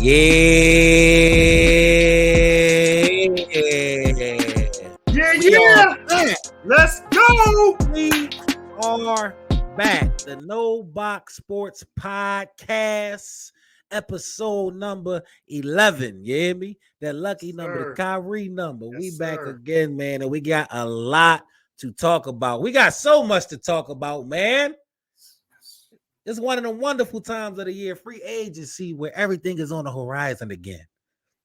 We are back. Let's go. We are back. The No Box Sports Podcast, episode number 11. You hear me? That lucky number, the Kyrie number. We back again, man, and we got a lot to talk about. We got so much to talk about, man. It's one of the wonderful times of the year, free agency, where everything is on the horizon again.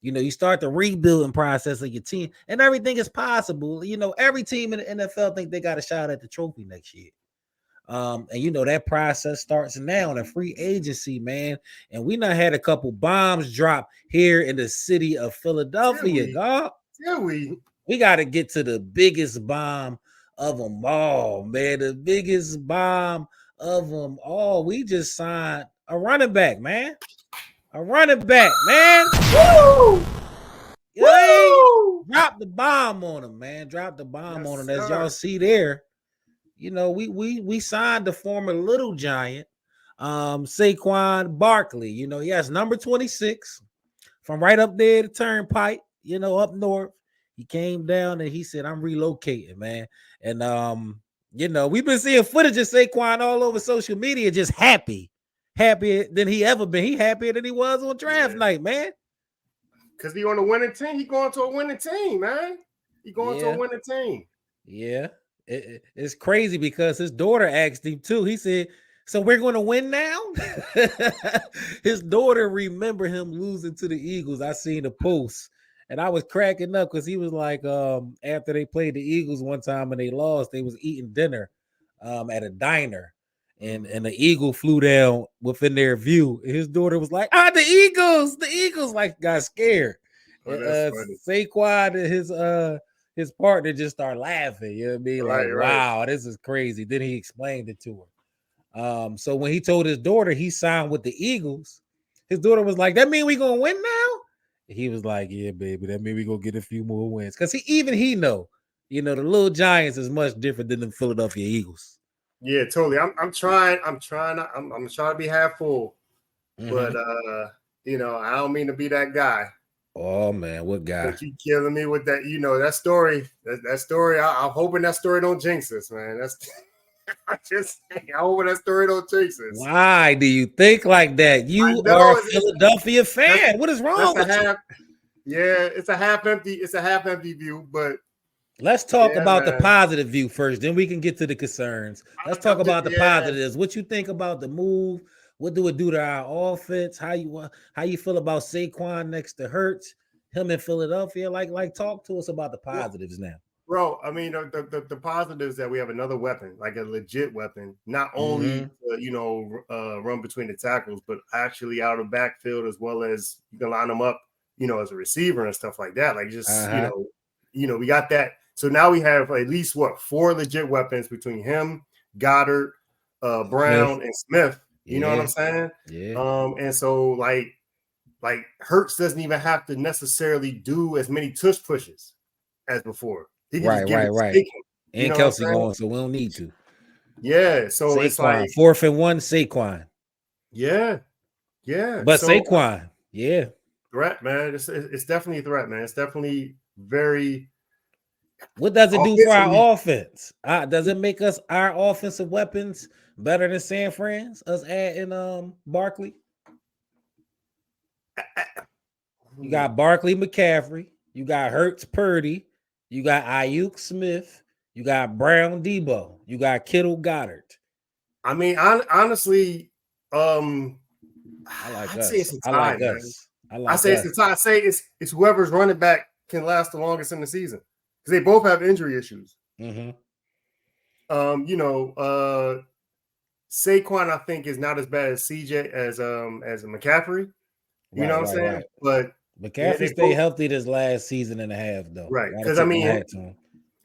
You know, you start the rebuilding process of your team, and everything is possible. You know, every team in the NFL think they got a shot at the trophy next year. And you know, that process starts now in a free agency, man. And we done had a couple bombs drop here in the city of Philadelphia, dog. Yeah, we got to get to the biggest bomb of them all, man. The biggest bomb of them all. We just signed a running back, man. A running back, man. Woo! Woo! Drop the bomb on him, man. Drop the bomb on him. As y'all see there, you know, we signed the former Little Giant, Saquon Barkley. You know, he has number 26 from right up there, the turnpike, you know, up north. He came down and he said, I'm relocating, man. And, you know, we've been seeing footage of Saquon all over social media, just happier than he ever been. He happier than he was on draft night, man. Because he on a winning team. He going to a winning team, man. He going to a winning team. Yeah. It's crazy because his daughter asked him too. He said, so we're going to win now? His daughter remember him losing to the Eagles. I seen the post and I was cracking up because he was like, after they played the Eagles one time and they lost, they was eating dinner at a diner. And the eagle flew down within their view. And his daughter was like, the Eagles like got scared. Saquon and his partner just started laughing. You know what I mean? Like, wow, this is crazy. Then he explained it to her. So when he told his daughter he signed with the Eagles, his daughter was like, that mean we gonna win now? And he was like, yeah, baby, that mean we gonna get a few more wins. Because he know, you know, the Little Giants is much different than the Philadelphia Eagles. Yeah, totally. I'm trying to be half full, but you know, I don't mean to be that guy. Oh man, what guy? But you killing me with that? You know that story. That story. I'm hoping that story don't jinx us, man. That's I hope that story don't jinx us. Why do you think like that? You are a Philadelphia fan. What is wrong with you? Yeah, it's a half empty. It's a half empty view, but. Let's talk about the positive view first, then we can get to the concerns. Let's talk about the positives. What you think about the move? What do it do to our offense? How you feel about Saquon next to Hurts? Him in Philadelphia? Like talk to us about the positives now. Bro, I mean, the positives that we have another weapon, like a legit weapon, not only run between the tackles, but actually out of the backfield, as well as you can line them up, you know, as a receiver and stuff like that. Like just you know, we got that. So now we have at least 4 legit weapons between him, Goddard, Brown, and Smith. You know what I'm saying? Yeah. And so like Hurts doesn't even have to necessarily do as many tush pushes as before. He can right. And Kelsey going, so we don't need to. Yeah. So Saquon, it's like 4th and 1, Saquon. Yeah. But so, Saquon, threat, man. It's definitely a threat, man. It's definitely very. What does it do for our offense? Does it make our offensive weapons better than San Fran's? Us adding Barkley? You got Barkley, McCaffrey. You got Hurts, Purdy. You got Ayuk, Smith. You got Brown, Debo. You got Kittle, Goddard. I mean, honestly, I like us. Say it's a tie, I say it's a tie. I say it's whoever's running back can last the longest in the season. Because they both have injury issues. Mm-hmm. Saquon, I think, is not as bad as CJ as a McCaffrey. You know what I'm saying? Right. But McCaffrey stayed healthy this last season and a half, though. Right. Because I mean,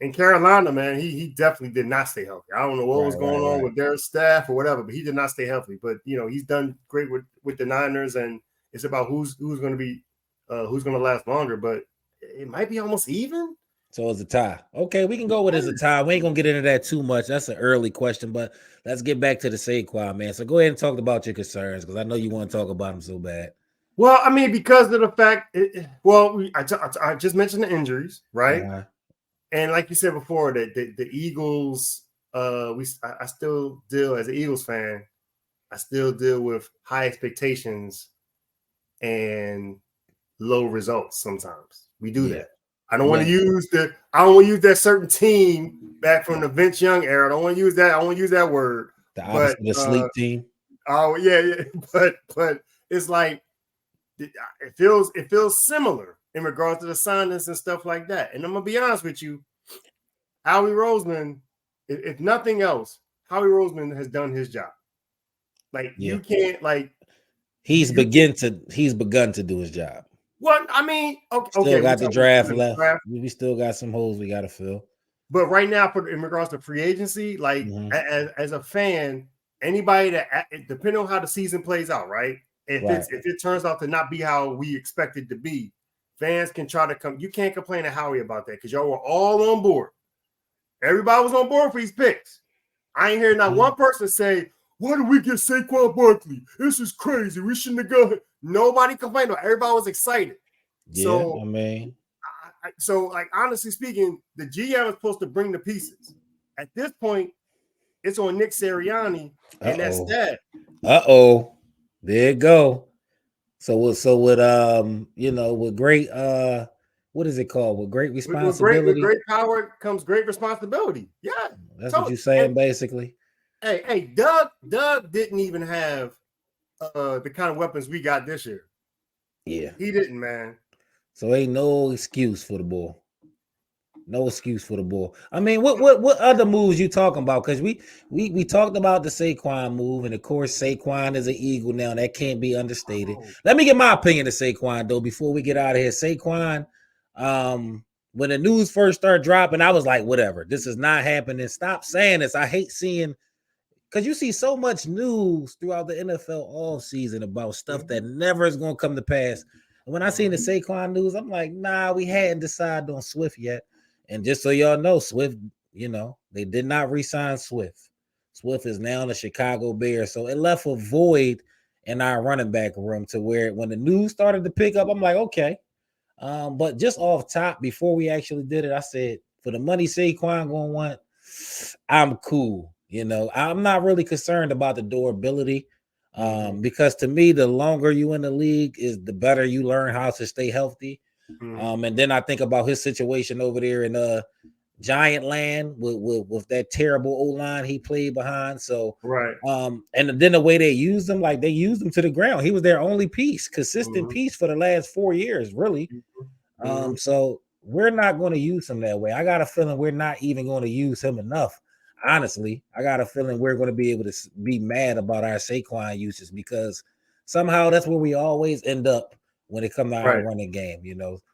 in Carolina, man, he definitely did not stay healthy. I don't know what was going on with their staff or whatever, but he did not stay healthy. But you know, he's done great with the Niners, and it's about who's going to be who's going to last longer. But it might be almost even. So it's a tie. Okay, we can go with it as a tie. We ain't gonna get into that too much. That's an early question, but let's get back to the Saquon, man. So go ahead and talk about your concerns because I know you want to talk about them so bad. Well, I mean, because of the fact, I just mentioned the injuries, right? Uh-huh. And like you said before, the Eagles, I still deal as an Eagles fan. I still deal with high expectations and low results. Sometimes we do Yeah. that. I don't want to use that certain team back from the Vince Young era. I don't want to use that. I won't use that word. The opposite of the sleep team. Oh yeah. But it's like it feels similar in regards to the signings and stuff like that. And I'm gonna be honest with you, Howie Roseman, if nothing else, Howie Roseman has done his job. Like you can't like he's begun to do his job. Well, I mean, Still got the draft left. We still got some holes we got to fill. But right now, in regards to free agency, like as a fan, anybody that depending on how the season plays out, right? If it turns out to not be how we expect it to be, fans can try to come. You can't complain to Howie about that because y'all were all on board. Everybody was on board for these picks. I ain't hearing not one person say, "Why did we get Saquon Barkley? This is crazy. We shouldn't have gone." Nobody complained. Everybody was excited. Yeah, so, I mean, like honestly speaking, the GM is supposed to bring the pieces. At this point, it's on Nick Sirianni, and that's that. There it go. So with with great what is it called? With great responsibility. With great power comes great responsibility. Yeah, that's what you're saying, basically. Hey, Doug didn't even have the kind of weapons we got this year. Yeah, he didn't, man. So ain't no excuse for the ball. No excuse for the ball. I mean, what other moves you talking about? Because we talked about the Saquon move, and of course Saquon is an Eagle now. That can't be understated. Let me get my opinion of Saquon though before we get out of here. Saquon, when the news first started dropping, I was like, whatever. This is not happening. Stop saying this. I hate seeing because you see so much news throughout the NFL all season about stuff that never is going to come to pass. And when I seen the Saquon news, I'm like, nah, we hadn't decided on Swift yet. And just so y'all know, Swift, they did not re-sign Swift. Swift is now in the Chicago Bears. So it left a void in our running back room to where when the news started to pick up, I'm like, okay. But just off top, before we actually did it, I said, for the money Saquon going to want, I'm cool. I'm not really concerned about the durability because to me, the longer you in the league is the better you learn how to stay healthy. And then I think about his situation over there in Giant Land with that terrible O-line he played behind. So and then the way they used him, like they used him to the ground. He was their only consistent piece for the last 4 years, really. So we're not going to use him that way. I got a feeling we're not even going to use him enough. Honestly, I got a feeling we're going to be able to be mad about our Saquon uses because somehow that's where we always end up when it comes to our running game.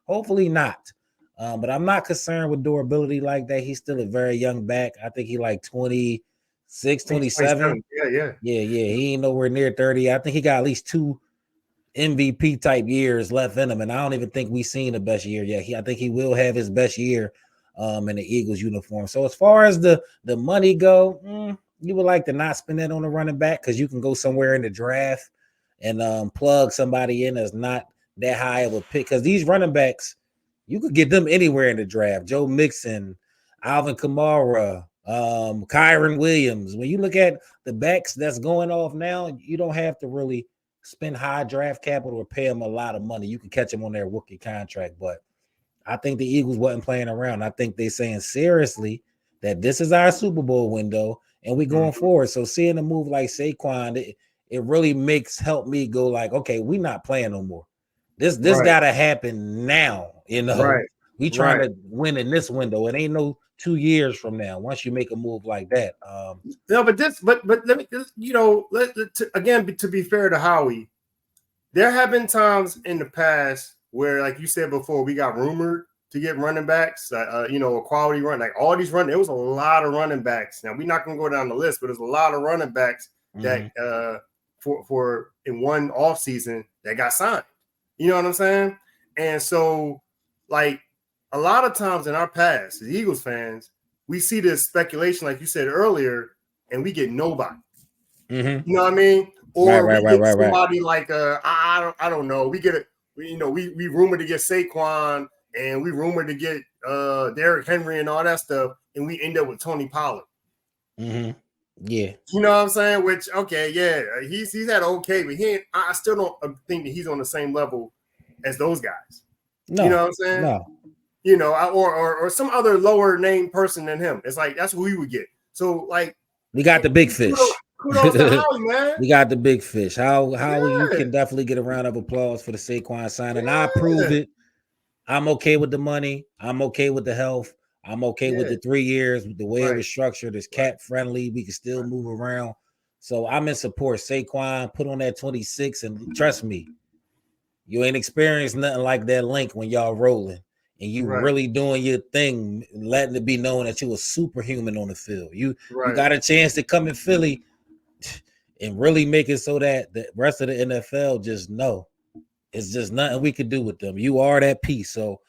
Hopefully not. But I'm not concerned with durability like that. He's still a very young back. I think he like 26, 27. Yeah. He ain't nowhere near 30. I think he got at least 2 MVP type years left in him, and I don't even think we've seen the best year yet. I think he will have his best year in the Eagles uniform. So as far as the money go, you would like to not spend that on a running back because you can go somewhere in the draft and plug somebody in that's not that high of a pick. Because these running backs, you could get them anywhere in the draft. Joe Mixon, Alvin Kamara, Kyron Williams. When you look at the backs that's going off now, you don't have to really spend high draft capital or pay them a lot of money. You can catch them on their rookie contract, but I think the Eagles wasn't playing around. I think they're saying seriously that this is our Super Bowl window and we're going forward. So seeing a move like Saquon, it really help me go like, okay, we're not playing no more. This gotta happen now. We trying to win in this window. It ain't no 2 years from now. Once you make a move like that, but let me, again, to be fair to Howie, there have been times in the past where, like you said before, we got rumored to get running backs, a quality run, like all these there was a lot of running backs. Now we're not gonna go down the list, but there's a lot of running backs that for in one off season that got signed. You know what I'm saying? And so, like a lot of times in our past, as Eagles fans, we see this speculation, like you said earlier, and we get nobody. You know what I mean? or we get Right. somebody like I don't know. We get we rumored to get Saquon, and we rumored to get Derrick Henry and all that stuff, and we end up with Tony Pollard. Mm-hmm. Yeah, you know what I'm saying? Which okay, yeah, he's had okay, but I still don't think that he's on the same level as those guys. no, you know what I'm saying? No, or some other lower name person than him. It's like that's who we would get. So like we got the big fish. Kudos to Howie, man. We got the big fish. Howie, you can definitely get a round of applause for the Saquon signing. I approve it. I'm okay with the money. I'm okay with the health. I'm okay with the 3 years, with the way it was structured. It's cap friendly. We can still move around. So I'm in support. Saquon, put on that 26, and trust me, you ain't experienced nothing like that link when y'all rolling. And you really doing your thing, letting it be known that you a superhuman on the field. You got a chance to come in Philly and really make it so that the rest of the NFL just know it's just nothing we could do with them. You are that piece. So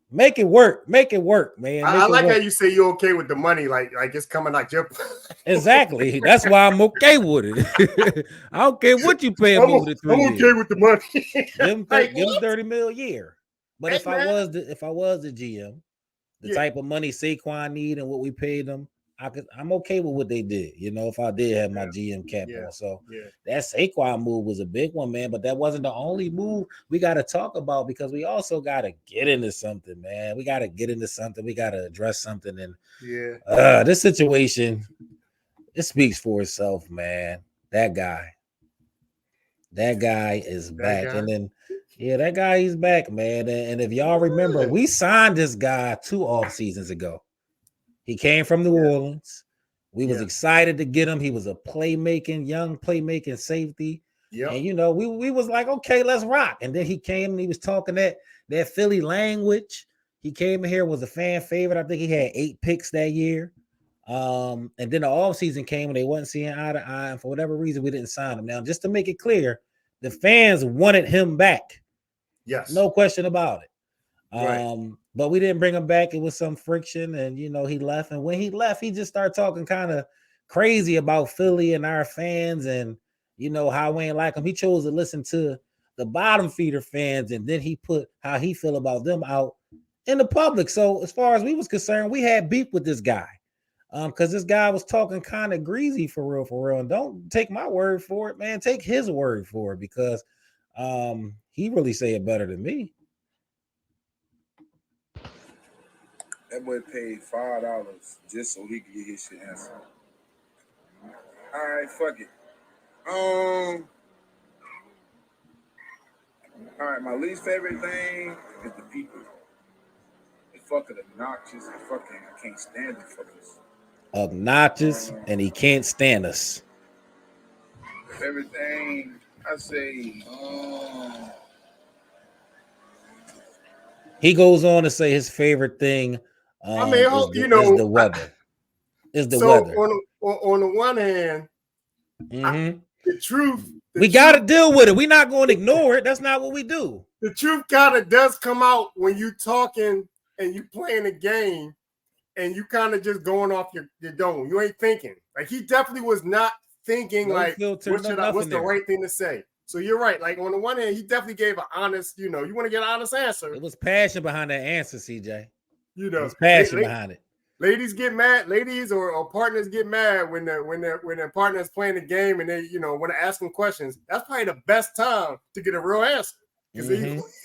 make it work, man. I like how you say you're okay with the money, like it's coming like your exactly. That's why I'm okay with it. I don't care what you pay him over the 3 years. I'm okay with the money. Give him 30 mil a year. But if I was the GM, the type of money Saquon need and what we paid them, I'm okay with what they did. If I did have my GM cap on. So that Saquon move was a big one, man. But that wasn't the only move we got to talk about, because we also got to get into something, man. We got to get into something. We got to address something. And this situation, it speaks for itself, man. That guy is back. And then that guy, he's back, man. And if y'all remember, we signed this guy 2 off seasons ago. He came from New Orleans. We was excited to get him. He was a young playmaking safety. And we was like, okay, let's rock. And then he came and he was talking that Philly language. He came in here, was a fan favorite. I think he had 8 picks that year. And then the offseason came and they wasn't seeing eye to eye. And for whatever reason, we didn't sign him. Now, just to make it clear, the fans wanted him back. Yes. No question about it. But we didn't bring him back. It was some friction, and he left. And when he left, he just started talking kind of crazy about Philly and our fans, and how we ain't like him. He chose to listen to the bottom feeder fans, and then he put how he feel about them out in the public. So as far as we was concerned, we had beef with this guy. Because this guy was talking kind of greasy for real. And don't take my word for it, man. Take his word for it, because he really say it better than me. That boy paid $5 just so he could get his shit answered. All right, fuck it. All right, my least favorite thing is the people. They fucking obnoxious and fucking I can't stand the fuckers. Obnoxious and he can't stand us. Everything I say. He goes on to say his favorite thing. Is the weather. Weather. On the one hand, the truth. We got to deal with it. We're not going to ignore it. That's not what we do. The truth kind of does come out when you talking and you playing a game and you kind of just going off your dome. You ain't thinking. Like, he definitely was not thinking what's the right thing to say. So you're right. Like, on the one hand, he definitely gave an honest, you want to get an honest answer. It was passion behind that answer, CJ. It was passion behind it. Ladies get mad. Ladies or partners get mad when their partner's playing the game and they want to ask them questions. That's probably the best time to get a real answer, because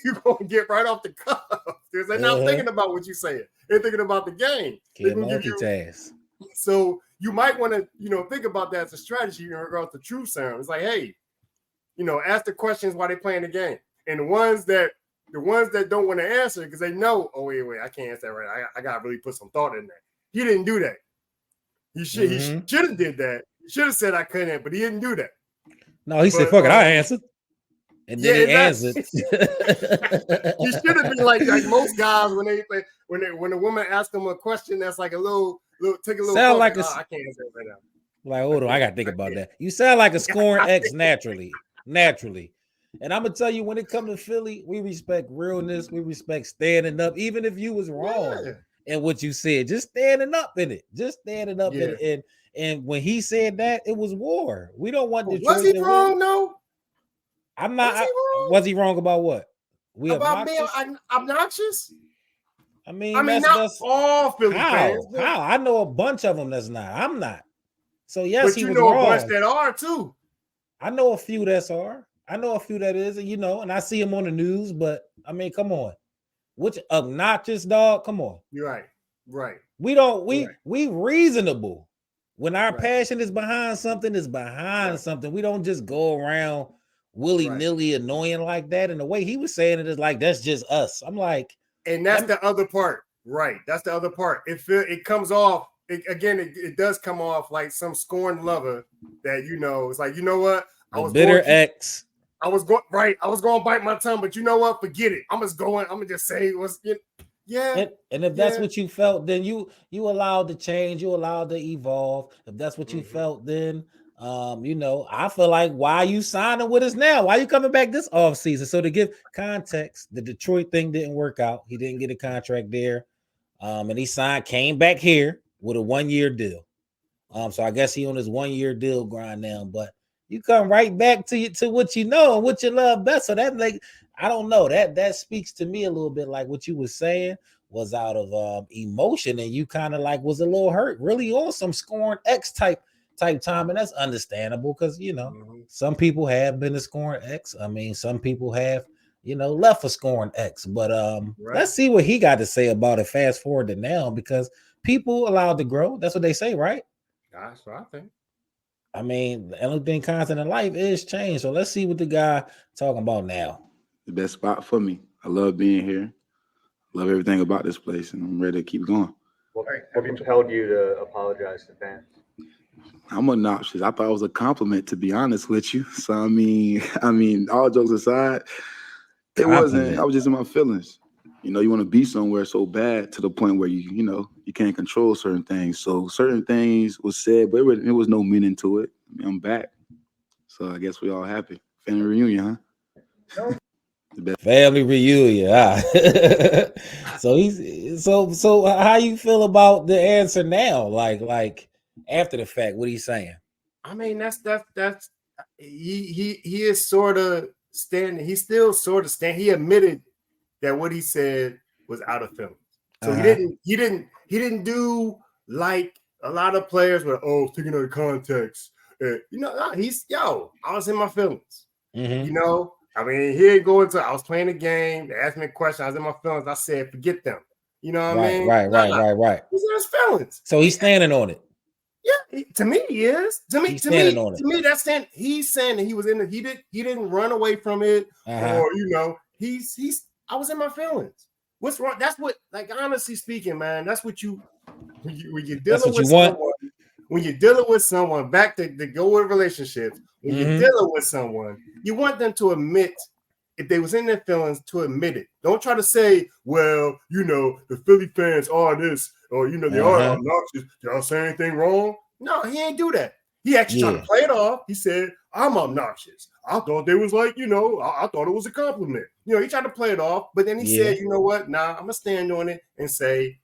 you're gonna get right off the cuff, because they're not thinking about what you're saying. They're thinking about the game. Can't multitask. So you might want to think about that as a strategy in regards to truth serum. It's like, hey, ask the questions while they're playing the game, and the ones that don't want to answer because they know, oh wait, I can't answer that right. I gotta really put some thought in there. He didn't do that. He should have did that. He should have said I couldn't, but he didn't do that. No, he said, "Fuck it, I answered." And then he answered. He should have been like most guys when a woman asks them a question that's like a little take a little. Sound like I can't answer it right now. Like, hold on, I gotta think about that. You sound like a scoring X naturally. And I'm gonna tell you, when it comes to Philly, we respect realness. We respect standing up, even if you was wrong. in what you said, just standing up in it, Yeah. in it. And when he said that, it was war. We don't want Was Detroit he to wrong win. though? I'm not. Was he wrong Was he wrong about what? We about being obnoxious? obnoxious? I mean, Not that's all Philly fans. how I know a bunch of them that's not. I'm not. So yes, But he you was know wrong. a bunch that are too. I know a few that's are. I know a few that is, and I see him on the news. But I mean, come on, which obnoxious dog? Come on. You're right. We don't. We reasonable. When our passion is behind something, it's behind something. We don't just go around willy-nilly annoying like that. And the way he was saying it is like that's just us. I'm like, and that's the other part, right? That's the other part. It comes off it does come off like some scorned lover that it's like, you know what? I was bitter ex. I was going to bite my tongue, but you know what? Forget it. I'm gonna just say what's yeah. And if that's what you felt, then you allowed to change, you allowed to evolve. If that's what you felt, then I feel like, why are you signing with us now? Why are you coming back this offseason? So to give context, the Detroit thing didn't work out. He didn't get a contract there. And he came back here with a 1-year deal. So I guess he on his 1-year deal grind now, but you come right back to what you know and what you love best. So that, like, I don't know, that speaks to me a little bit like what you were saying was out of emotion, and you kind of like was a little hurt, really on some scoring X type time, and that's understandable because some people have been a scoring X. I mean, some people have left for scoring X, but let's see what he got to say about it. Fast forward to now, because people allowed to grow. That's what they say, right? That's what I think. I mean, the only thing constant in life is change. So let's see what the guy talking about now. The best spot for me. I love being here. Love everything about this place, and I'm ready to keep going. What compelled you to apologize to fans? I'm obnoxious. I thought it was a compliment, to be honest with you. So I mean, all jokes aside, it wasn't. I was just in my feelings. You want to be somewhere so bad to the point where you can't control certain things. So certain things was said, but it was no meaning to it. I mean, I'm back, so I guess we all happy. Family reunion, huh? Family reunion. So how you feel about the answer now? Like after the fact, what he's saying? I mean, that's he is sort of standing. He's still sort of standing. He admitted that what he said was out of feelings. So he didn't do like a lot of players were taking out of context. I was in my feelings. I mean, he didn't go into. I was playing a game. They asked me a question. I was in my feelings. I said, "Forget them." You know what I mean? Right. He's in his feelings. So he's standing on it. Yeah, to me, he is. To me, that's saying he's saying that he was in it. He didn't run away from it, or he's. I was in my feelings. What's wrong? That's what, like, honestly speaking, man. That's what when you're dealing with someone. When you're dealing with someone, back to go with relationships. When you're dealing with someone, you want them to admit if they was in their feelings, to admit it. Don't try to say, well, the Philly fans are this, or they are obnoxious. Did I say anything wrong? No, he ain't do that. He actually tried to play it off. He said, I'm obnoxious. I thought they was like, I thought it was a compliment. He tried to play it off, but then he said, you know what? Nah, I'm gonna stand on it and say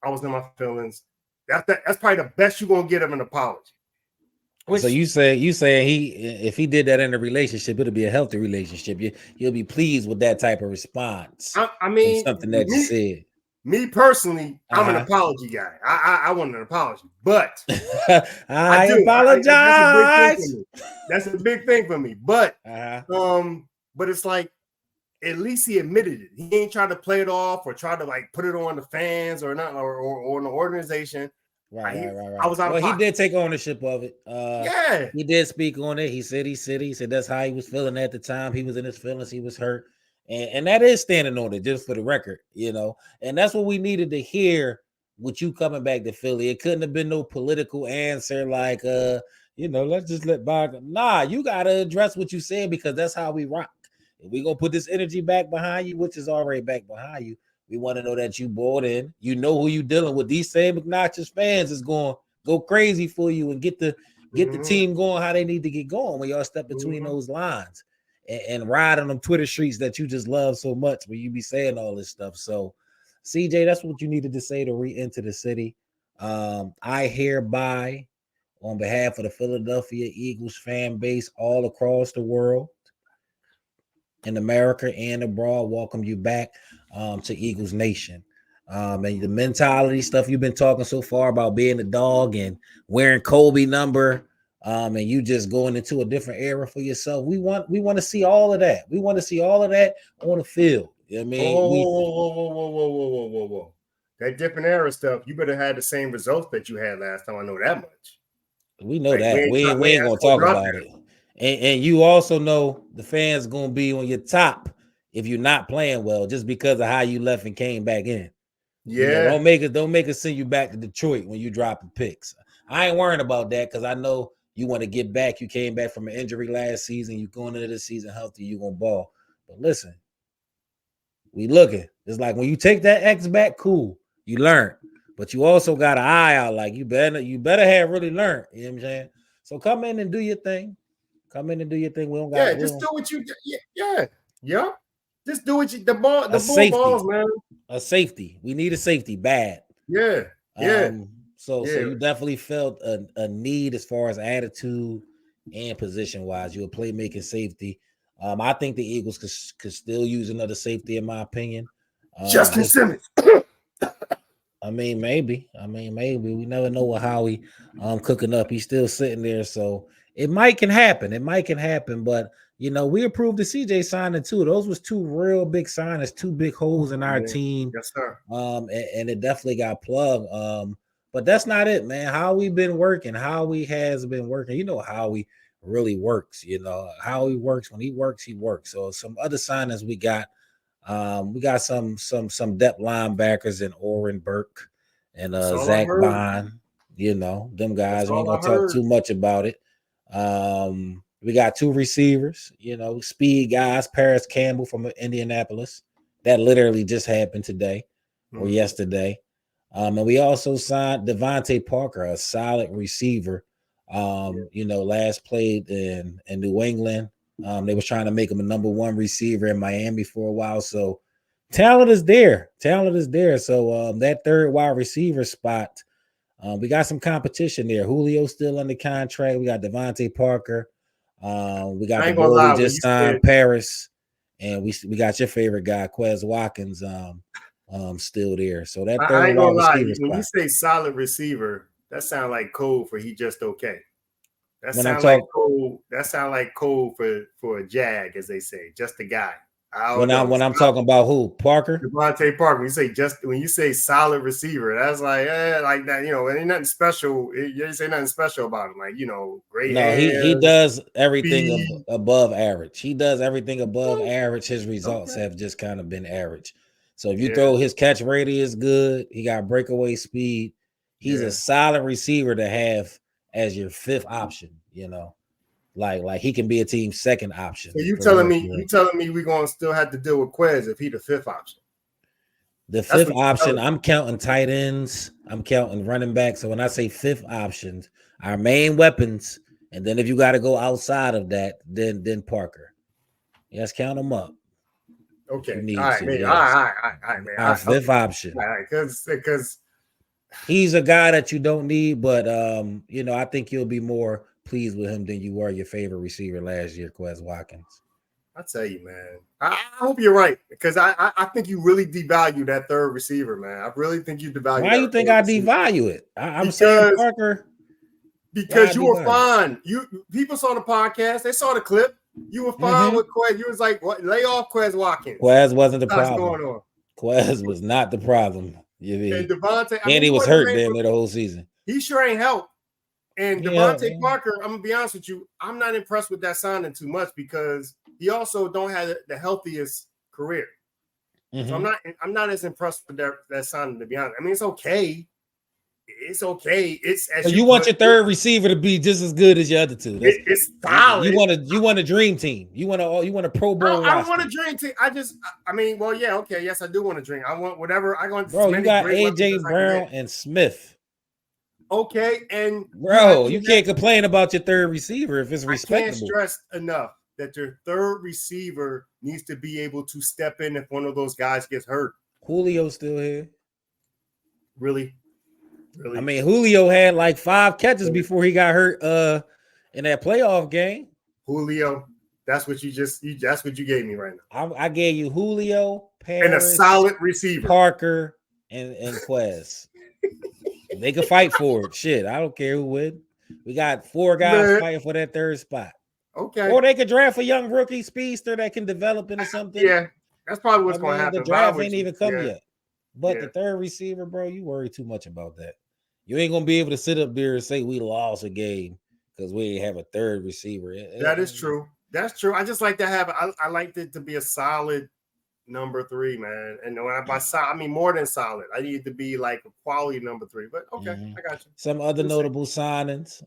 I was in my feelings. That's probably the best you're gonna get of an apology. So you say if he did that in a relationship, it'll be a healthy relationship. You'll be pleased with that type of response. I mean, something that you said. Me personally, I'm an apology guy. I want an apology, but I apologize. That's a big thing for me. But but it's like, at least he admitted it. He ain't trying to play it off or try to like put it on the fans or not or on the organization. Right. I was out of pocket. He did take ownership of it. He did speak on it. He said that's how he was feeling at the time. He was in his feelings. He was hurt. And that is standing on it, just for the record, and that's what we needed to hear with you coming back to Philly. It couldn't have been no political answer like, let's just let bygones. Nah, you got to address what you said, because that's how we rock. If we're going to put this energy back behind you, which is already back behind you, we want to know that you bought in. You know who you dealing with. These same obnoxious fans is going to go crazy for you and get the team going how they need to get going when y'all step between those lines. And ride on them Twitter streets that you just love so much, where you be saying all this stuff. So CJ, that's what you needed to say to re-enter the city. I hereby, on behalf of the Philadelphia Eagles fan base all across the world, in America and abroad, welcome you back to Eagles Nation. And the mentality stuff you've been talking so far about being a dog and wearing Kobe number, and you just going into a different era for yourself. We want to see all of that. We want to see all of that on the field. I mean, whoa. That different era stuff, you better have the same results that you had last time. I know that much. We know that. We ain't gonna talk about it. And you also know the fans gonna be on your top if you're not playing well, just because of how you left and came back in. Yeah, don't make us send you back to Detroit when you dropping picks. I ain't worrying about that because I know you want to get back. You came back from an injury last season. You going into the season healthy. You gonna ball. But listen, we looking. It's like when you take that X back, cool. You learn, but you also got an eye out. Like you better have really learned. You know what I'm saying? So come in and do your thing. Come in and do your thing. We don't got. Just do what you. Yeah. Just do what you. The ball. The balls, man. A safety. We need a safety bad. Yeah. So you definitely felt a need as far as attitude and position wise. You're a playmaking safety. I think the Eagles could still use another safety, in my opinion. Justin Simmons. I mean, maybe. We never know what Howie cooking up. He's still sitting there, so it can happen. But we approved the CJ signing too. Those was two real big signings, two big holes in our team. Yes, sir. And it definitely got plugged. But that's not it, man. Howie been working. Howie has been working. You know how he really works. How he works. When he works, he works. So some other signings we got. We got some depth linebackers in Oren Burke and Zach Bond. Them guys. We ain't gonna talk too much about it. We got two receivers, speed guys, Paris Campbell from Indianapolis. That literally just happened today or yesterday. And we also signed Devontae Parker, a solid receiver. Last played in New England. They was trying to make him a number one receiver in Miami for a while. So talent is there. So that third wide receiver spot, we got some competition there. Julio still under contract. We got Devontae Parker. We got the boy we just signed, Paris, and we got your favorite guy, Quez Watkins, still there. So that third I ain't gonna lie. When you say solid receiver, that sounds like code for he just okay. That sounds like code for a jag, as they say, just a guy. When I'm talking about who? Parker? Devontae Parker. When you say solid receiver, that's like that, it ain't nothing special. You ain't say nothing special about him. Like, great. No, he does everything above average. He does everything above average. His results have just kind of been average. So if you throw his catch radius good, he got breakaway speed. He's a solid receiver to have as your fifth option, like he can be a team's second option. So you telling me we're gonna still have to deal with Quez if he the fifth option? The fifth option, I'm counting tight ends, I'm counting running back. So when I say fifth options, our main weapons, and then if you got to go outside of that, then Parker. Yes, count them up. Okay. All right, man. Our fifth option. All right, because he's a guy that you don't need, but I think you'll be more pleased with him than you were your favorite receiver last year, Quez Watkins. I tell you, man. I hope you're right, because I think you really devalue that third receiver, man. I really think you devalue. Why you think I devalue it? I'm saying Parker. Because you were fine. People saw the podcast, they saw the clip. You were fine with Quez. You was like, what? Lay off Quez Watkins. Quez wasn't the problem. What's going on? Quez was not the problem. And Devontae, he was hurt there the whole season. He sure ain't helped. And Devontae Parker, I'm gonna be honest with you, I'm not impressed with that signing too much because he also don't have the healthiest career. So I'm not as impressed with that signing, to be honest. I mean, it's okay. It's okay. It's as you want your third receiver to be just as good as your other two. It's solid. You want a dream team. You want a Pro Bowl. I want a dream team. Yes, I do want a dream. I want whatever. Bro, you got AJ Brown and Smith. Okay, and you can't complain about your third receiver if it's respectable. I can't stress enough that your third receiver needs to be able to step in if one of those guys gets hurt. Julio's still here. Really? I mean, Julio had like 5 catches before he got hurt in that playoff game. Julio, that's what you gave me right now. I gave you Julio, Paris, and a solid receiver, Parker, and Quez. They could fight for it. Shit, I don't care who win. We got 4 guys fighting for that 3rd spot. Okay. Or they could draft a young rookie speedster that can develop into something. Yeah, that's probably what's going to happen. The draft ain't even come yet. But the 3rd receiver, bro, you worry too much about that. You ain't gonna be able to sit up there and say we lost a game because we ain't have a 3rd receiver. That is true. That's true. I just like to have. I like it to be a solid number 3, man. And when by solid, I mean more than solid. I need it to be like a quality number 3. But okay, I got you. Some other notable signings,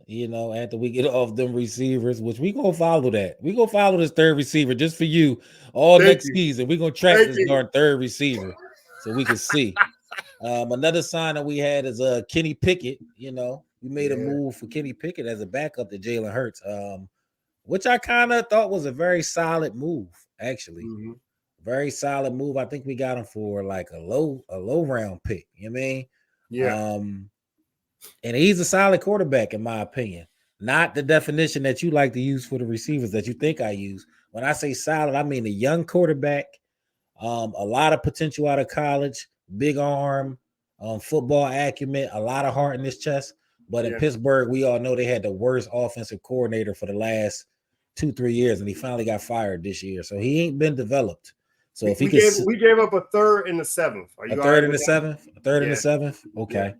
after we get off them receivers, which we gonna follow that. We gonna follow this 3rd receiver just for you all next season. We gonna track this darn 3rd receiver so we can see. Another sign that we had is Kenny Pickett. We made a move for Kenny Pickett as a backup to Jalen Hurts, which I kind of thought was a very solid move, actually. Mm-hmm. Very solid move. I think we got him for like a low round pick. You know what I mean? Yeah. And he's a solid quarterback, in my opinion. Not the definition that you like to use for the receivers that you think I use. When I say solid, I mean a young quarterback, a lot of potential out of college. Big arm, football acumen, a lot of heart in his chest. But in Pittsburgh, we all know they had the worst offensive coordinator for the last 2-3 years, and he finally got fired this year. So he ain't been developed. So if we gave up a 3rd and a 7th. Are you a 3rd and a 7th? A 3rd and a 7th? Okay.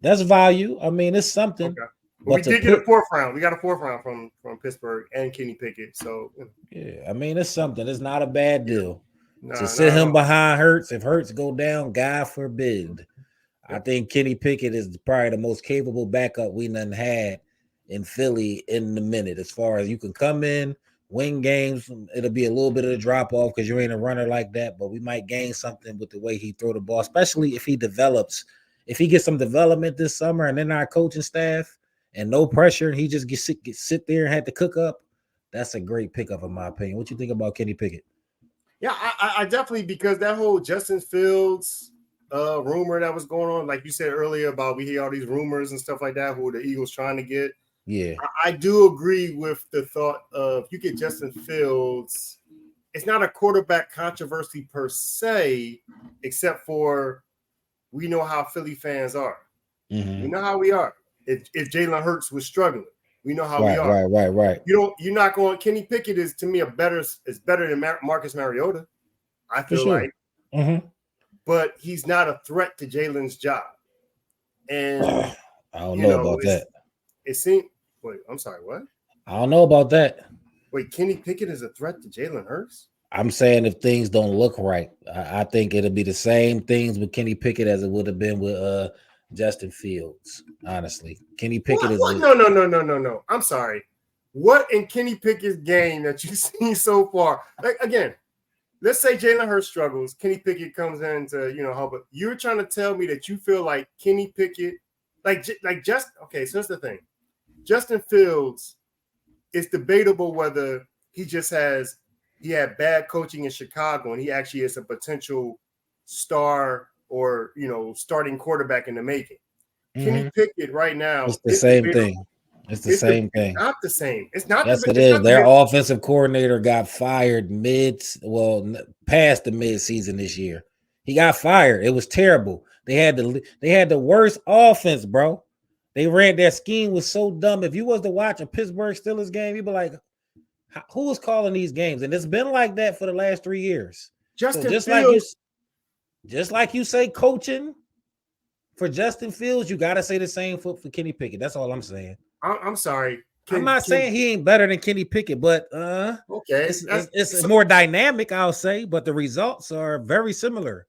That's value. I mean, it's something. Okay. But we did get a 4th round. We got a 4th round from Pittsburgh and Kenny Pickett. So yeah, I mean, it's something. It's not a bad deal. To sit him behind Hurts, if Hurts go down, God forbid. I think Kenny Pickett is probably the most capable backup we done had in Philly in the minute. As far as you can come in, win games, it'll be a little bit of a drop off because you ain't a runner like that, but we might gain something with the way he throw the ball, especially if he develops. If he gets some development this summer and then our coaching staff and no pressure, and he just get sit there and had to cook up, that's a great pickup in my opinion. What you think about Kenny Pickett? Yeah, I definitely, because that whole Justin Fields rumor that was going on, like you said earlier about we hear all these rumors and stuff like that, who the Eagles trying to get. Yeah, I do agree with the thought of you get Justin Fields. It's not a quarterback controversy per se, except for we know how Philly fans are. Mm-hmm. We know how we are. If Jalen Hurts was struggling, we know how we are. Right. You're not going. Kenny Pickett is to me better than Marcus Mariota. I feel like, but he's not a threat to Jalen's job. And I don't know about that. It seemed. Wait, I'm sorry. What? I don't know about that. Wait, Kenny Pickett is a threat to Jalen Hurts? I'm saying if things don't look right, I think it'll be the same things with Kenny Pickett as it would have been with Justin Fields. Honestly, Kenny Pickett is no. I'm sorry. What in Kenny Pickett's game that you've seen so far? Like, again, let's say Jalen Hurts struggles. Kenny Pickett comes in to help. But you're trying to tell me that you feel like Kenny Pickett, okay. So that's the thing. Justin Fields, it's debatable whether he had bad coaching in Chicago and he actually is a potential star or starting quarterback in the making. Mm-hmm. Kenny Pickett right now, it's the same thing. It's the same thing. It's not the same. It's not. Yes, it is. Their offensive coordinator got fired past the mid-season this year. He got fired. It was terrible. They had the worst offense, bro. They ran, their scheme was so dumb. If you was to watch a Pittsburgh Steelers game, you'd be like, who was calling these games? And it's been like that for the last 3 years. Just like you say, coaching for Justin Fields, you got to say the same for Kenny Pickett. That's all I'm saying. I'm sorry. I'm not saying he ain't better than Kenny Pickett, but okay, it's more dynamic, I'll say. But the results are very similar,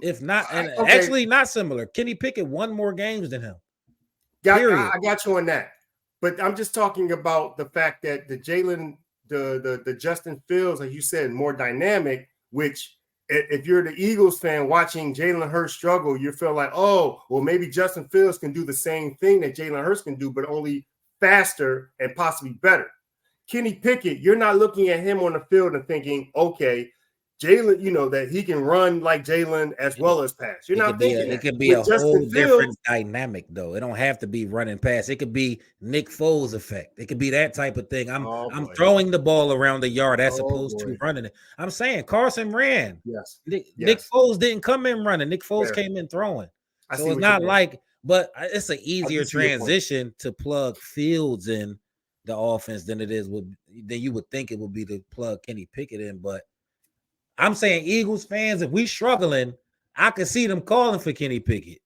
if not, actually not similar. Kenny Pickett won more games than him. I got you on that, but I'm just talking about the fact that the Justin Fields, like you said, more dynamic. Which, if you're the Eagles fan watching Jalen Hurts struggle, you feel like, oh, well, maybe Justin Fields can do the same thing that Jalen Hurts can do, but only faster and possibly better. Kenny Pickett, you're not looking at him on the field and thinking, okay, Jalen, that he can run like Jalen as well as pass. You're not thinking that. It could be With a Justin whole different Fields, dynamic, though. It don't have to be running pass. It could be Nick Foles effect. It could be that type of thing. I'm throwing the ball around the yard as opposed to running it. I'm saying Carson ran. Yes. Nick Foles didn't come in running. Nick Foles came in throwing. So it's not like, but it's an easier transition to plug Fields in the offense than you would think it would be to plug Kenny Pickett in. But I'm saying Eagles fans, if we struggling, I can see them calling for Kenny Pickett,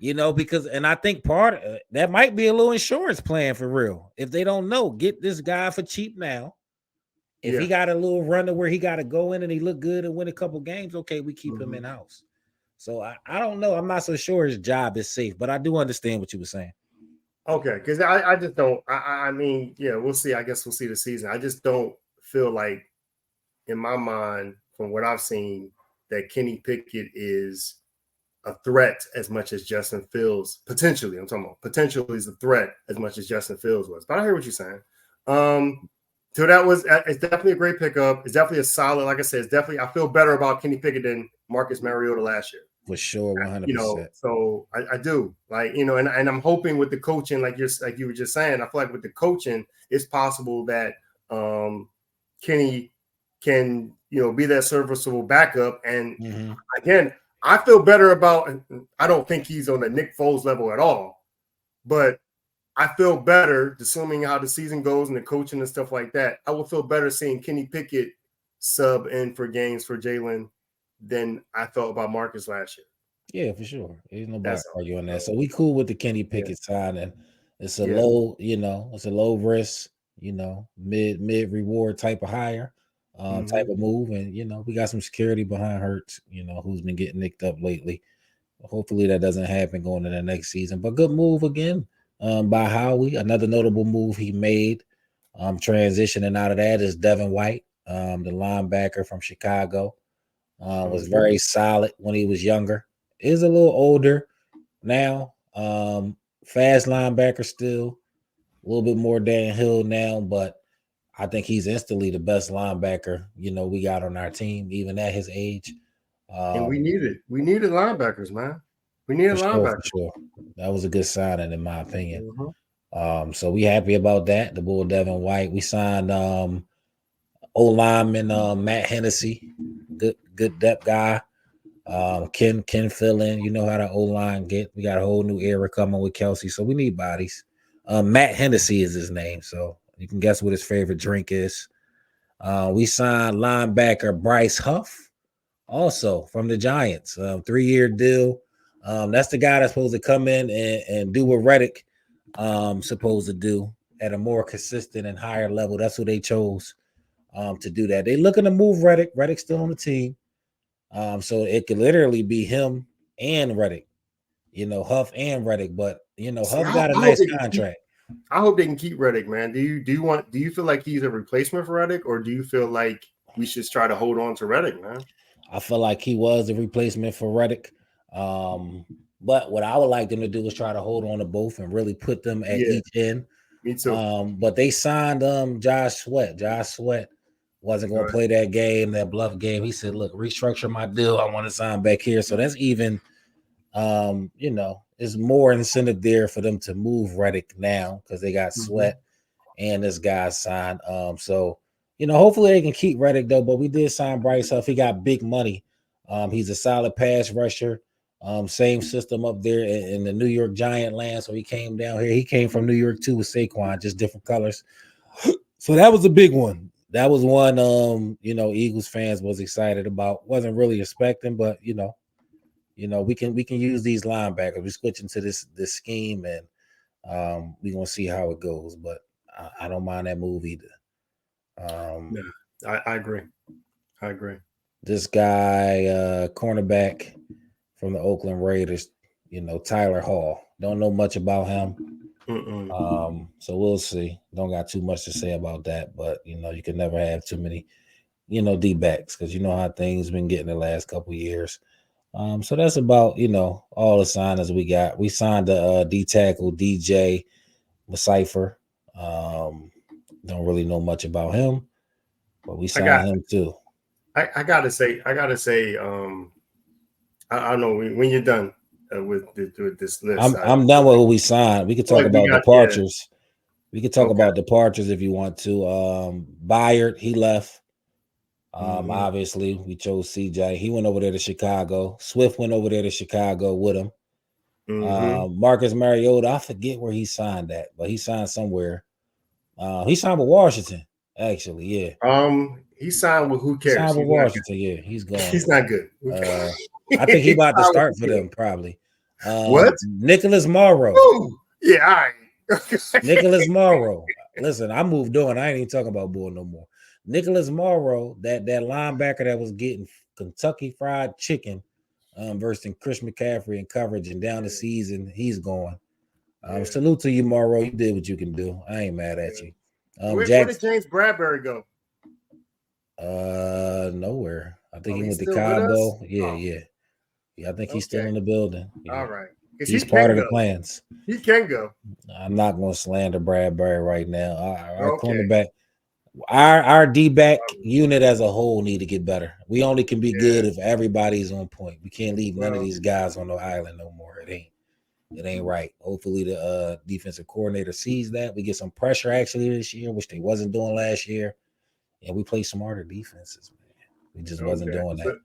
and I think part of that might be a little insurance plan for real. If they don't know, get this guy for cheap now. If he got a little run to where he got to go in and he look good and win a couple games, okay, we keep him in house. So I don't know. I'm not so sure his job is safe, but I do understand what you were saying. Okay, because I just don't. I mean, we'll see. I guess we'll see the season. I just don't feel like, in my mind, from what I've seen, that Kenny Pickett is a threat as much as Justin Fields. Potentially, I'm talking about potentially is a threat as much as Justin Fields was. But I hear what you're saying. So it's definitely a great pickup. It's definitely a solid, like I said, it's definitely, I feel better about Kenny Pickett than Marcus Mariota last year. For sure, 100%. So I do, and I'm hoping with the coaching, like you were just saying, I feel like with the coaching, it's possible that Kenny can, be that serviceable backup. And again, I feel better about, I don't think he's on the Nick Foles level at all, but I feel better, assuming how the season goes and the coaching and stuff like that. I will feel better seeing Kenny Pickett sub in for games for Jalen than I felt about Marcus last year. Yeah, for sure. There's nobody arguing that. So we cool with the Kenny Pickett signing. It's a low, it's a low risk, mid reward type of hire, type of move. And we got some security behind Hurts, who's been getting nicked up lately. Hopefully that doesn't happen going into the next season. But good move again. By Howie. Another notable move he made, transitioning out of that, is Devin White, the linebacker from Chicago. Was very solid when he was younger. Is a little older now. Fast linebacker still. A little bit more downhill now, but I think he's instantly the best linebacker, we got on our team, even at his age. And we needed linebackers, man. We need a linebacker. For sure. That was a good signing, in my opinion. So we happy about that. The boy Devin White. We signed O-lineman Matt Hennessy, good depth guy. Ken fill in. You know how the O-line get. We got a whole new era coming with Kelsey, so we need bodies. Matt Hennessy is his name, so you can guess what his favorite drink is. We signed linebacker Bryce Huff, also from the Giants, 3-year deal. That's the guy that's supposed to come in and do what Reddick supposed to do at a more consistent and higher level. That's who they chose to do that. They looking to move Reddick. Reddick's still on the team. So it could literally be him and Reddick, Huff and Reddick. But Huff got a nice contract. I hope they can keep Reddick, man. Do you feel like he's a replacement for Reddick, or do you feel like we should try to hold on to Reddick, man? I feel like he was a replacement for Reddick. But what I would like them to do is try to hold on to both and really put them at each end. Me too. But they signed Josh Sweat. Josh Sweat wasn't going to play that game, that bluff game. He said, look, restructure my deal. I want to sign back here. So that's even, there's more incentive there for them to move Reddick now because they got Sweat and this guy signed. So, hopefully they can keep Reddick, though. But we did sign Bryce Huff. He got big money. He's a solid pass rusher. Same system up there in the New York Giant land. So he came down here. He came from New York too with Saquon, just different colors. So that was a big one. That was one Eagles fans was excited about. Wasn't really expecting, but we can use these linebackers. We're switching to this scheme, and we're gonna see how it goes. But I don't mind that move either. I agree. This guy, cornerback from the Oakland Raiders, Tyler Hall. Don't know much about him. So we'll see. Don't got too much to say about that, but you can never have too many, D-backs because you know how things been getting the last couple of years. So that's about all the signings we got. We signed a D tackle DJ Macipher. Don't really know much about him, but we signed him too. I gotta say, I don't know when you're done with this list. I'm done with who we signed. We could talk about departures. We could talk about departures if you want to. Byard, he left. Obviously, we chose CJ. He went over there to Chicago. Swift went over there to Chicago with him. Marcus Mariota, I forget where he signed at, but he signed somewhere. He signed with Washington, actually. Yeah. He signed with who cares? He signed with Washington. Yeah, he's gone. He's not good. I think he about to start for them probably. What? Nicholas Morrow. Ooh, yeah, all right. Nicholas Morrow. Listen, I moved on. I ain't even talking about Bull no more. Nicholas Morrow, that linebacker that was getting Kentucky Fried Chicken versus Chris McCaffrey in coverage and down the season, he's gone. Salute to you, Morrow. You did what you can do. I ain't mad at you. Where did James Bradbury go? Nowhere. I think he went to Cabo. Yeah. I think he's still in the building. Yeah. All right. He's part of the plans. He can go. I'm not going to slander Bradbury right now. Our cornerback, our D-back unit as a whole need to get better. We only can be good if everybody's on point. We can't leave none of these guys on the island no more. It ain't right. Hopefully the defensive coordinator sees that. We get some pressure actually this year, which they wasn't doing last year. And we play smarter defenses, man. We just wasn't doing that.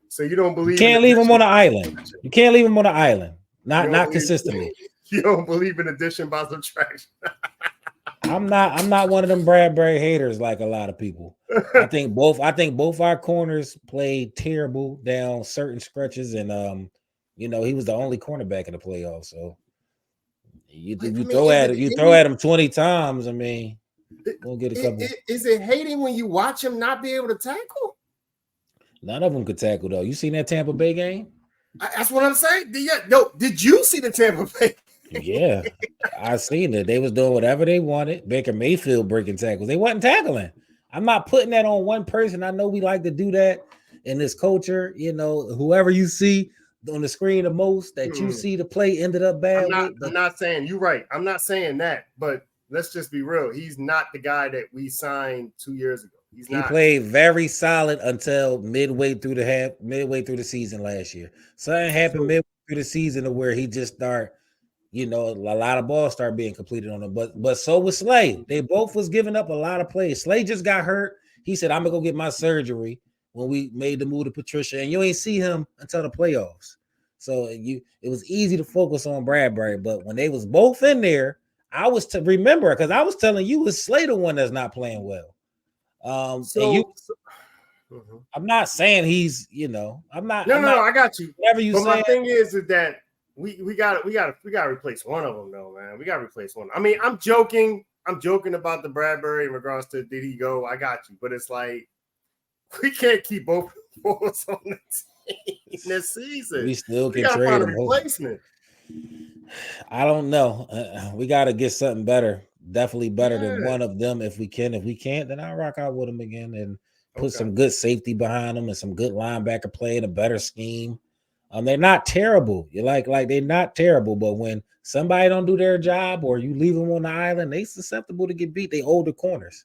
So you don't believe you can't leave him on the island. You can't leave him on the island. Not consistently. You don't believe in addition by subtraction. I'm not one of them Bradbury haters like a lot of people. I think both our corners played terrible down certain stretches, and he was the only cornerback in the playoffs. So you throw at him 20 times. I mean, we'll get a couple. Is it hating when you watch him not be able to tackle? None of them could tackle though. You seen that Tampa Bay game? That's what I'm saying. Did you see the Tampa Bay? Yeah, I seen it. They was doing whatever they wanted. Baker Mayfield breaking tackles. They wasn't tackling. I'm not putting that on one person. I know we like to do that in this culture. Whoever you see on the screen the most that you see the play ended up bad. I'm not saying you're right. I'm not saying that, but let's just be real. He's not the guy that we signed 2 years ago. He played very solid until midway through the season last year. Something happened midway through the season to where he just started, a lot of balls start being completed on him. But so was Slay. They both was giving up a lot of plays. Slay just got hurt. He said, I'm gonna go get my surgery when we made the move to Patricia, and you ain't see him until the playoffs. So it was easy to focus on Bradbury, but when they was both in there, I was to remember because I was telling you it's Slay the one that's not playing well. I'm not saying he's, I'm not. No, I got you. Whatever you say. My thing is that we got to replace one of them though, man. We got to replace one. I mean, I'm joking about the Bradbury in regards to did he go? I got you, but it's like we can't keep both forwards on the team this season. We still can gotta trade find a him. replacement. I don't know. We got to get something better. Definitely better than one of them if we can. If we can't, then I'll rock out with them again and put some good safety behind them and some good linebacker play and a better scheme. They're not terrible. You're like they're not terrible, but when somebody don't do their job or you leave them on the island, they susceptible to get beat. They older corners.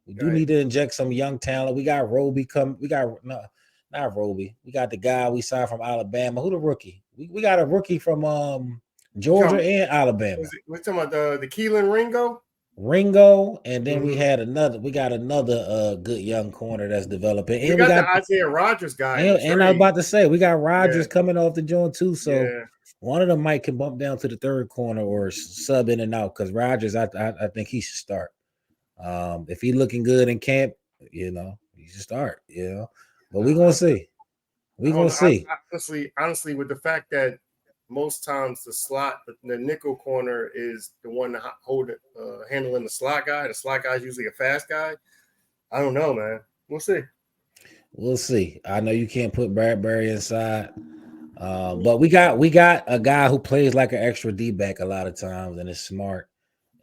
We do need to inject some young talent. We got Roby not Roby. We got the guy we signed from Alabama. Who the rookie? We got a rookie from Georgia and Alabama. We're talking about the Keelan Ringo, and then we got another good young corner that's developing. And we got the Isaiah Rodgers guy. And I was about to say we got Rodgers coming off the joint too. So one of them might can bump down to the third corner or sub in and out because Rodgers, I think he should start. If he's looking good in camp, he should start. But we're gonna see. Honestly, with the fact that most times the nickel corner is the one handling the slot guy. The slot guy is usually a fast guy. I don't know, man. We'll see. I know you can't put Bradbury inside, but we got a guy who plays like an extra D-back a lot of times and is smart.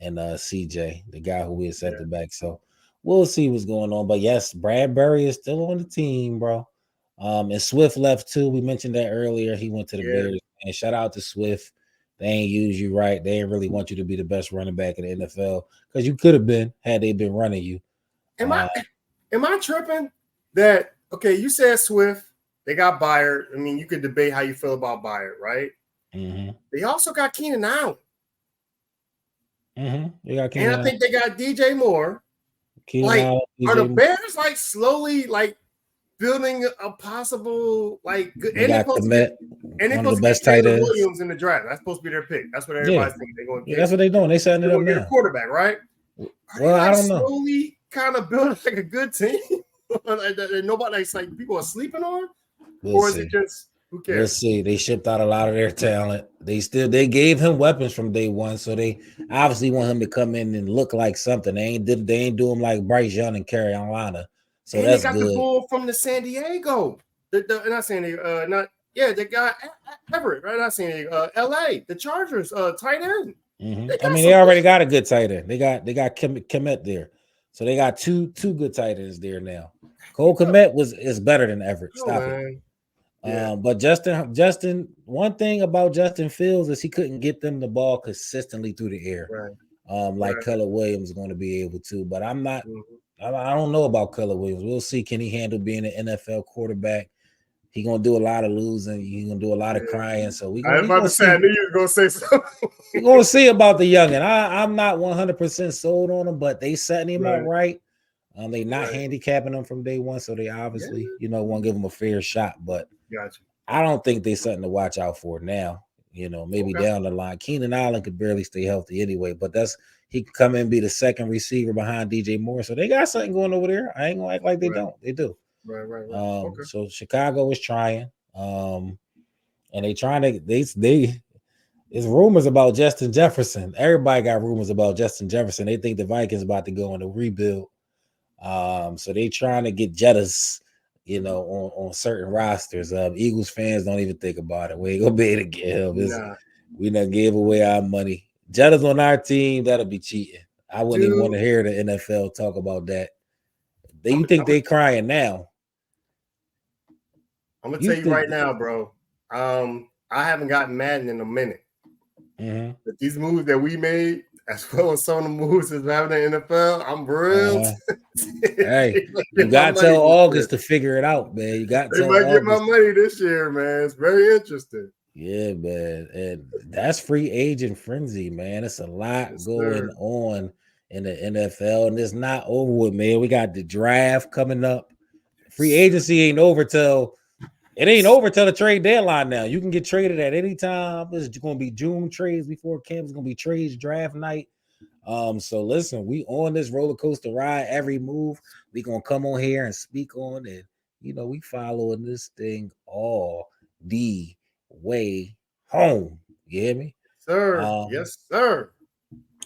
And CJ, the guy who we accepted back. So we'll see what's going on. But yes, Bradbury is still on the team, bro. And Swift left too. We mentioned that earlier. He went to the Bears. And shout out to Swift. They ain't use you right. They ain't really want you to be the best running back in the NFL because you could have been had they been running you. Am I tripping that okay, you said Swift. They got Byard. I mean, you could debate how you feel about Byard, right? Mm-hmm. They also got Keenan Allen. Mm-hmm. They got And I think they got DJ Moore. Keenan Allen, are the DJ Bears like slowly like building a possible like good? They got Komet, one of the best tight ends. Williams in the draft. That's supposed to be their pick. That's what everybody's thinking. They're going. Yeah, that's what they're doing. They setting it up now. Get a quarterback, right? Well, I don't know. Slowly kind of building like a good team. Nobody's like people are sleeping on, or is it just who cares? We'll see. They shipped out a lot of their talent. They gave him weapons from day one, so they obviously want him to come in and look like something. They ain't do him like Bryce Young and Carolina. So and that's they got good. The bull from the San Diego. Not San Diego. They got Everett, right? Not San Diego. L.A. The Chargers. Tight end. Mm-hmm. They already got a good tight end. They got Komet there, so they got two good tight ends there now. Cole Komet is better than Everett. Stop it. Yeah. But Justin, one thing about Justin Fields is he couldn't get them the ball consistently through the air, like Keller Williams is going to be able to. But I'm not. I don't know about Keller Williams. We'll see. Can he handle being an NFL quarterback? He gonna do a lot of losing. He's gonna do a lot of crying. So I was about to say, I knew you were gonna say something. We're gonna see about the youngin. I'm not 100% sold on him, but they setting him up right. They not handicapping him from day one, so they obviously, want to give him a fair shot. But I don't think they something to watch out for now. Maybe down the line. Keenan Allen could barely stay healthy anyway, but he could come in and be the second receiver behind DJ Moore. So they got something going over there. I ain't gonna act like they don't. They do. Right. So Chicago is trying. And they trying to it's rumors about Justin Jefferson. Everybody got rumors about Justin Jefferson. They think the Vikings about to go in a rebuild. So they trying to get Jettas, on certain rosters. Eagles fans don't even think about it. We ain't gonna be able to get him. We done gave away our money. Jettas on our team, that'll be cheating. I wouldn't even want to hear the NFL talk about that. You think they crying now? I'm gonna tell you right now, bro. I haven't gotten Madden in a minute. Mm-hmm. But these moves that we made, as well as some of the moves that's happening in the NFL, I'm real. Hey, you got till August to figure it out, man. You got till August. Get my money this year, man. It's very interesting. Yeah, man. And that's free agent frenzy, man. It's a lot going on in the NFL, and it's not over with, man. We got the draft coming up. Free agency ain't over till the trade deadline now. You can get traded at any time. It's going to be June trades before camp. It's going to be trades draft night. So listen, we on this roller coaster ride. Every move we going to come on here and speak on it. We following this thing all the way home. You hear me? Sir. Yes, sir.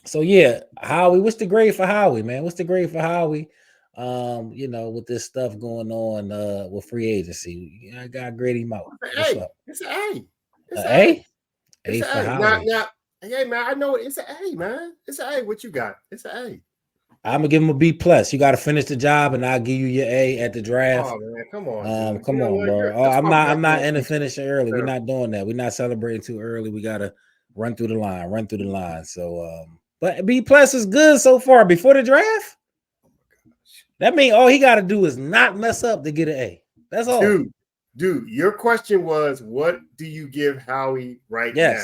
So yeah, Howie, what's the grade for Howie, man? What's the grade for Howie? With this stuff going on with free agency, I gotta grade him out. What's up? It's an A. It's an A? A for Howie. Hey man, I know it's an A, man. It's an A. What you got? It's an A. I'm gonna give him a B plus. You got to finish the job, and I'll give you your A at the draft. Oh man, come on. Come on, bro. I'm not in the finishing early. We're not doing that. We're not celebrating too early. We gotta run through the line. So, but B plus is good so far. Before the draft, that means all he got to do is not mess up to get an A. That's all. Dude, your question was, what do you give Howie right now?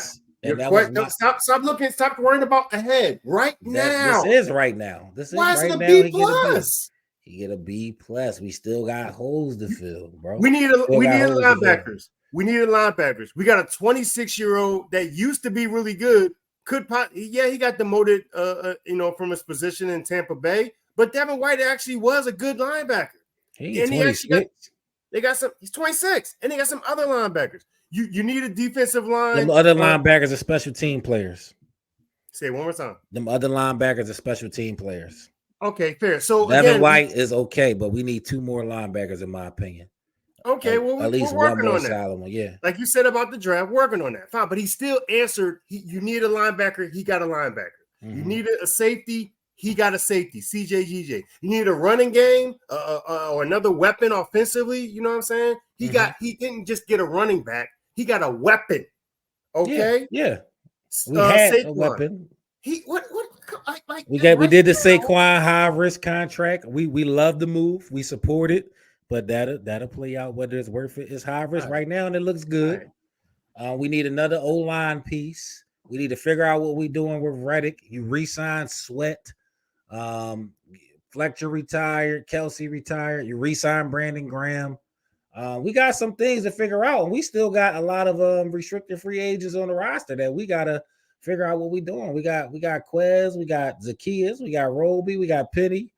Stop looking. Stop worrying about ahead. Now. This is right now. Why is it a B plus? He get a B plus. We still got holes to fill, bro. We need linebackers. We needed linebackers. We got a 26-year-old that used to be really good. He got demoted, from his position in Tampa Bay. But Devin White actually was a good linebacker. He's 26. He's 26, and they got some other linebackers. You need a defensive line. Them other linebackers are special team players. Say it one more time. Them other linebackers are special team players. Okay, fair. So Devin White is okay, but we need two more linebackers, in my opinion. Okay, well, at least we're one more on that. solid one, yeah. Like you said about the draft, working on that. Fine, but he still answered. You need a linebacker. He got a linebacker. Mm-hmm. You needed a safety. He got a safety. CJ. You need a running game or another weapon offensively. You know what I'm saying? He didn't just get a running back. He got a weapon. Okay. Yeah. We had Saquon. A weapon. We did the Saquon high risk contract. We love the move. We support it. but that'll play out whether it's worth it. It's high risk right now, and it looks good. We need another O-line piece. We need to figure out what we're doing with Reddick. You re-sign Sweat. Fletcher retired. Kelsey retired. You re-sign Brandon Graham. We got some things to figure out, and we still got a lot of restricted free agents on the roster that we gotta figure out what we're doing. We got Quez, we got Zacchaeus, we got Roby, we got Penny,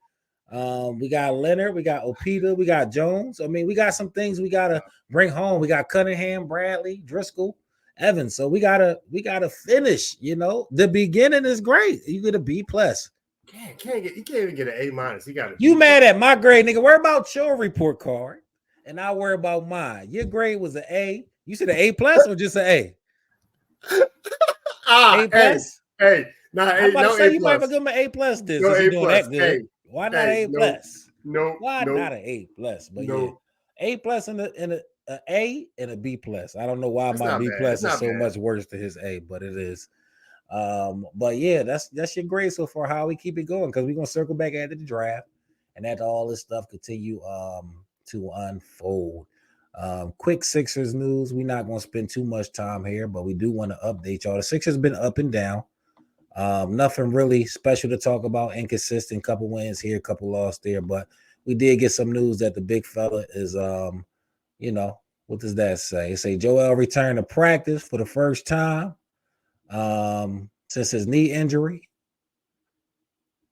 we got Leonard, we got Opita, we got Jones. I mean, we got some things we gotta bring home. We got Cunningham, Bradley, Driscoll, Evans. So we gotta finish. You know, the beginning is great. You get a B plus. You can't even get an A minus. You mad at my grade, nigga? Worry about your report card, and I worry about mine. Your grade was an A. You said an A plus or just an A? A plus. Hey, I'm about to say you might give him an A plus. This no is doing that good. Hey, why not A plus? Why no, not an A plus? But yeah, A plus and a A and a B plus. I don't know why my B plus is so much worse than his A, but it is. But yeah, that's your grade so far. How we keep it going, because we're gonna circle back after the draft and after all this stuff continue to unfold. Quick Sixers news. We're not gonna spend too much time here, but we do want to update y'all. The Sixers been up and down. Nothing really special to talk about. Inconsistent, couple wins here, couple lost there, but we did get some news that the big fella is you know, what does that say? It say Joel returned to practice for the first time since his knee injury.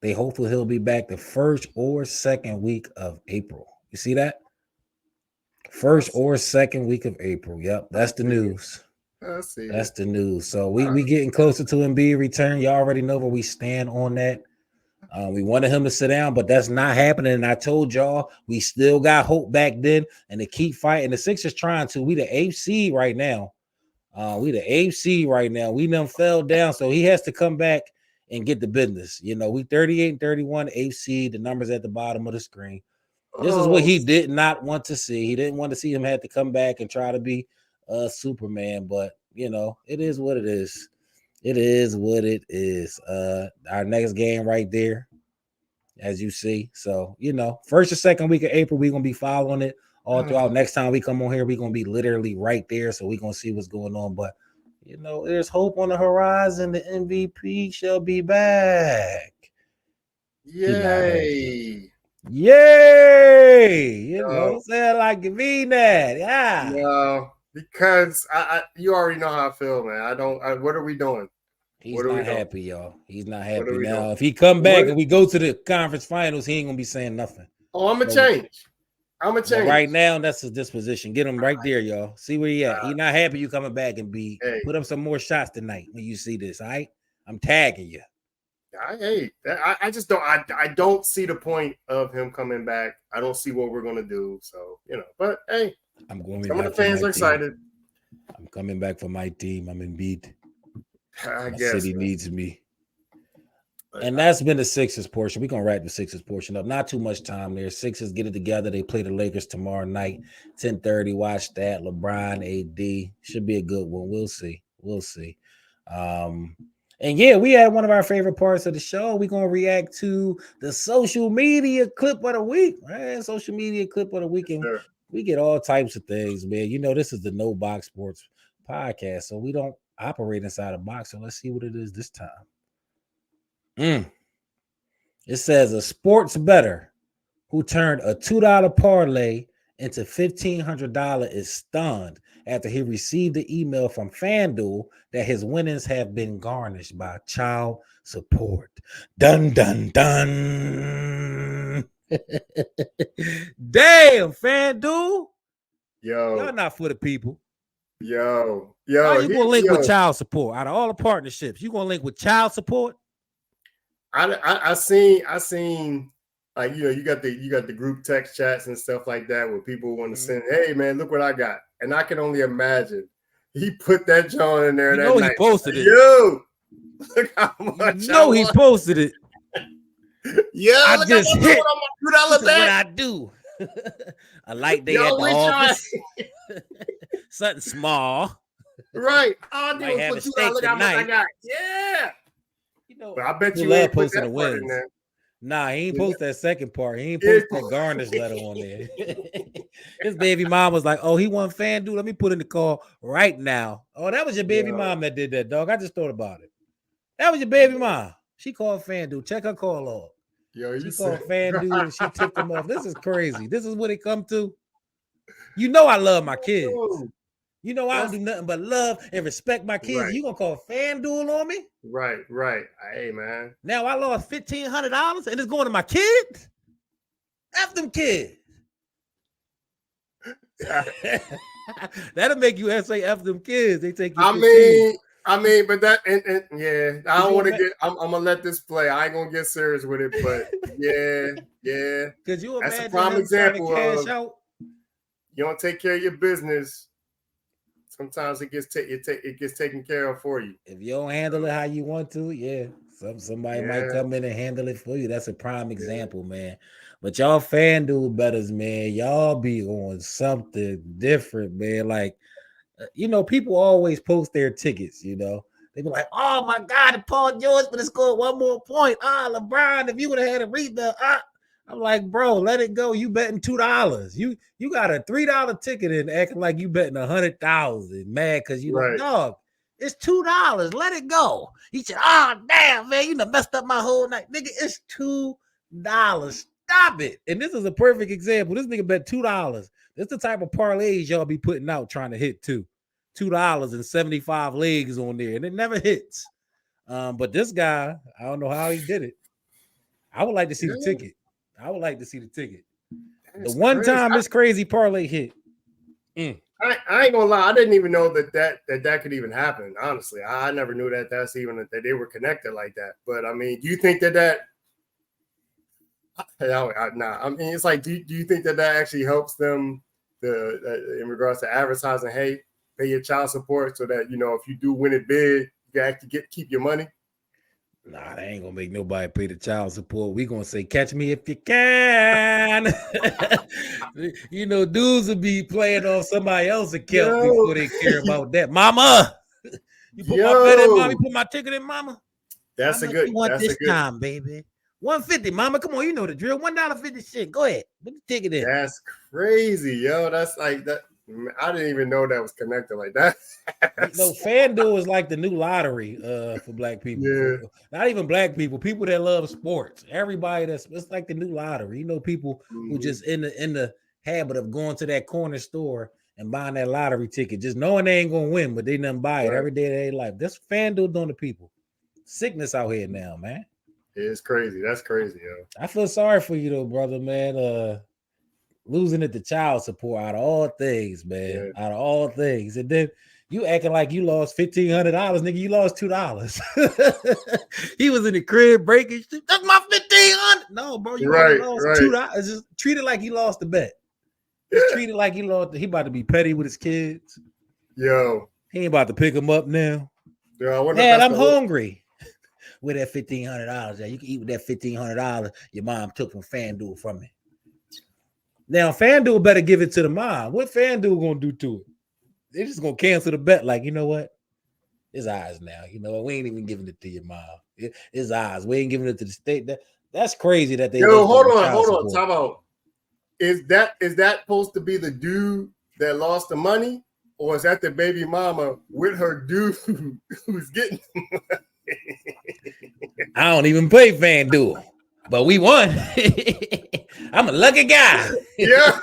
They hopefully he'll be back the first or second week of April. You see that? First or second week of April. Yep, that's the news. That's the news. So we getting closer to Embiid return. Y'all already know where we stand on that. We wanted him to sit down, but that's not happening. And I told y'all we still got hope back then, and to keep fighting. The Sixers trying to. We the AFC right now. We the AFC right now. We done fell down, so he has to come back and get the business. You know, we 38-31 AFC. The numbers at the bottom of the screen. This is what he did not want to see. He didn't want to see him have to come back and try to be Superman, but you know, it is what it is. It is what it is. Our next game right there, as you see. So, you know, first or second week of April, we're gonna be following it all throughout. Next time we come on here, we're gonna be literally right there. So we're gonna see what's going on. But you know, there's hope on the horizon. The MVP shall be back. Yay. Yay! You know, say like V that. Yeah. No, because I you already know how I feel, man. What are we doing? He's not happy, y'all. He's not happy now. If he come back and we go to the conference finals, he ain't gonna be saying nothing. Oh, I'm gonna change. Right now, that's his disposition. Get him right there, y'all. See where he at. He not happy you coming back and put up some more shots tonight when you see this. All right, I'm tagging you. I just don't. I don't see the point of him coming back. I don't see what we're gonna do. So you know, but hey, I'm going. Some of the fans are excited. I'm coming back for my team. I'm Embiid. I my guess city needs me. And that's been the Sixers portion. We're gonna wrap the Sixers portion up. Not too much time there. Sixers get it together. They play the Lakers tomorrow night, 10:30. Watch that. LeBron, AD should be a good one. We'll see. We'll see. And yeah, we had one of our favorite parts of the show. We're gonna react to the social media clip of the week, right? Social media clip of the week, and we get all types of things, man. You know, this is the No Box Sports podcast, so we don't operate inside a box. So let's see what it is this time. It says a sports bettor who turned a $2 parlay into $1,500 is stunned after he received the email from FanDuel that his winnings have been garnished by child support. Dun, dun, dun. Damn, FanDuel. Y'all not for the people. Yo. How you gonna link with child support? Out of all the partnerships, you gonna link with child support? I seen like, you know, you got the group text chats and stuff like that where people want to send, hey man, look what I got. And I can only imagine he put that John in there. He posted it. Yo, look how much. He posted it. Yeah, I just hit $2 what I do. A light day at the office. Something small. Right. Oh, might have a steak look how much I tonight. got. Yeah. You know, but I bet you love ain't put posting that the part in wins. there. Nah, he ain't post that second part. He ain't post that garnish letter on there. His baby mom was like, "Oh, he won FanDuel. Let me put in the call right now." Oh, that was your baby mom that did that, dog. I just thought about it. That was your baby mom. She called FanDuel. Check her call log. She called FanDuel and she tipped him off. This is crazy. This is what it come to. You know I love my kids. You know I don't do nothing but love and respect my kids. Right. You gonna call FanDuel on me? Right. Hey, man. Now I lost $1,500 and it's going to my kids. F them kids. That'll make you say F them kids. They take you. I mean, but that and yeah, I don't want to get. I'm gonna let this play. I ain't gonna get serious with it, but yeah. Because you that's a prime example of you don't take care of your business. Sometimes it gets taken care of for you. If you don't handle it how you want to, yeah, somebody might come in and handle it for you. That's a prime example, man. But y'all FanDuel bettors, man, y'all be on something different, man. Like, people always post their tickets. They be like, "Oh my God, Paul George for to score one more point. LeBron, if you would have had a rebound, I'm like, bro, let it go. You betting $2. You got a $3 ticket and acting like you betting 100,000. Mad because you like, dog, it's $2. Let it go. He said, damn, man, you done messed up my whole night. Nigga, it's $2. Stop it. And this is a perfect example. This nigga bet $2. This the type of parlays y'all be putting out trying to hit $2 and 75 legs on there, and it never hits. But this guy, I don't know how he did it. I would like to see the ticket. The one time this crazy parlay hit. I ain't gonna lie. I didn't even know that could even happen. Honestly, I never knew that they were connected like that. But I mean, do you think that? Nah. I mean, it's like, do you think that actually helps them in regards to advertising? Hey, pay your child support so that if you do win it big, you actually keep your money. Nah, they ain't gonna make nobody pay the child support. We gonna say, catch me if you can. Dudes will be playing off somebody else's account before they care about that. Mama, you put my bet in, mama. You put my ticket in, mama. That's a good. You want that's this time, baby. $150, mama. Come on, you know the drill. $1.50 shit. Go ahead, put the ticket in. That's crazy, yo. That's like that. I didn't even know that was connected like that. FanDuel is like the new lottery for black people. Yeah. Not even black people that love sports. Everybody it's like the new lottery. People who just in the habit of going to that corner store and buying that lottery ticket, just knowing they ain't gonna win, but they done buy it every day of their life. That's FanDuel doing to people. Sickness out here now, man. It's crazy. That's crazy, yo. I feel sorry for you though, brother, man. Losing it to child support out of all things, man. Yeah. Out of all things. And then you acting like you lost $1,500, nigga. You lost $2. He was in the crib breaking shit. That's my $1,500. No, bro, you lost $2. Just treat it like he lost the bet. Just treat it like he lost. He about to be petty with his kids. Yo. He ain't about to pick him up now. Yo, Dad, I'm hungry. With that $1,500, you can eat with that $1,500 your mom took from FanDuel from me. Now, FanDuel better give it to the mom. What FanDuel gonna do to it? They're just gonna cancel the bet. Like, you know what? It's ours now. You know what? We ain't even giving it to your mom. It's ours. We ain't giving it to the state. That's crazy that they. Yo, hold on. Talk about. Is that supposed to be the dude that lost the money, or is that the baby mama with her dude who's getting? I don't even play FanDuel, but we won. I'm a lucky guy. Yeah.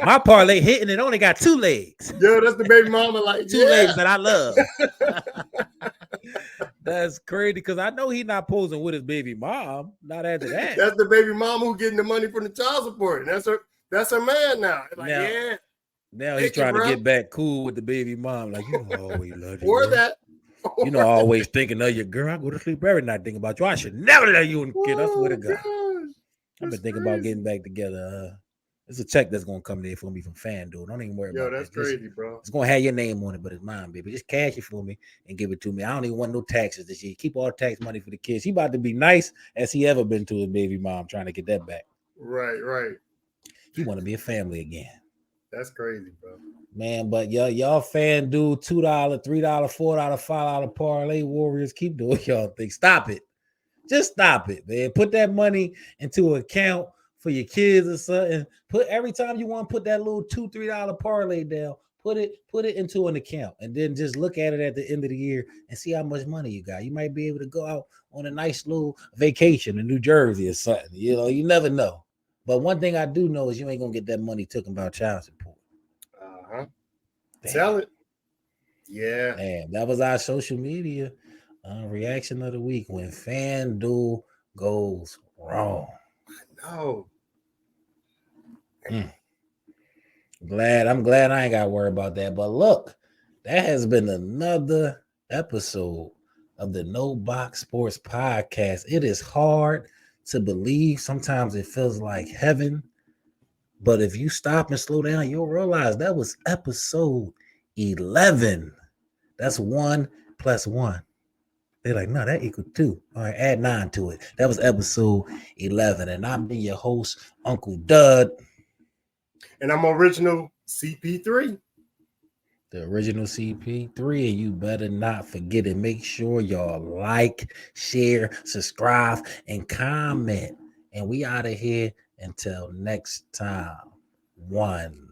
My parlay hitting it only got 2 legs. Yo, that's the baby mama, like 2 legs that I love. That's crazy because I know he's not posing with his baby mom. Not after that. That's the baby mama who getting the money from the child support. That's her man now. Like, now he's trying to get back cool with the baby mom. Like, I always love you. Or that. Always thinking of your girl. I go to sleep every night thinking about you. I should never let you in the kid. I swear to God. I've been thinking about getting back together. There's a check that's gonna come there for me from FanDuel. Don't even worry about it. Yo, that's crazy, bro. It's gonna have your name on it, but it's mine, baby. Just cash it for me and give it to me. I don't even want no taxes this year. Keep all the tax money for the kids. He about to be nice as he ever been to his baby mom, trying to get that back. Right. He want to be a family again. That's crazy, bro. Man, but y'all FanDuel $2, $3, $4, $5 parlay warriors. Keep doing y'all thing. Stop it. Just stop it, man. Put that money into an account for your kids or something. Put every time you want to put that little $2-3 parlay down, put it into an account, and then just look at it at the end of the year and see how much money you got. You might be able to go out on a nice little vacation in New Jersey or something. You know, you never know. But one thing I do know is you ain't gonna get that money taken by child support. Sell it. Yeah. Man, that was our social media reaction of the week when FanDuel goes wrong. No. I'm glad I ain't got to worry about that. But look, that has been another episode of the No Box Sports Podcast. It is hard to believe. Sometimes it feels like heaven. But if you stop and slow down, you'll realize that was episode 11. That's 1 + 1. They're like, no, that equals 2. All right, add 9 to it. That was episode 11. And I'm your host, Uncle Dud. And I'm original CP3. The original CP3. And you better not forget it. Make sure y'all like, share, subscribe, and comment. And we out of here until next time. 1.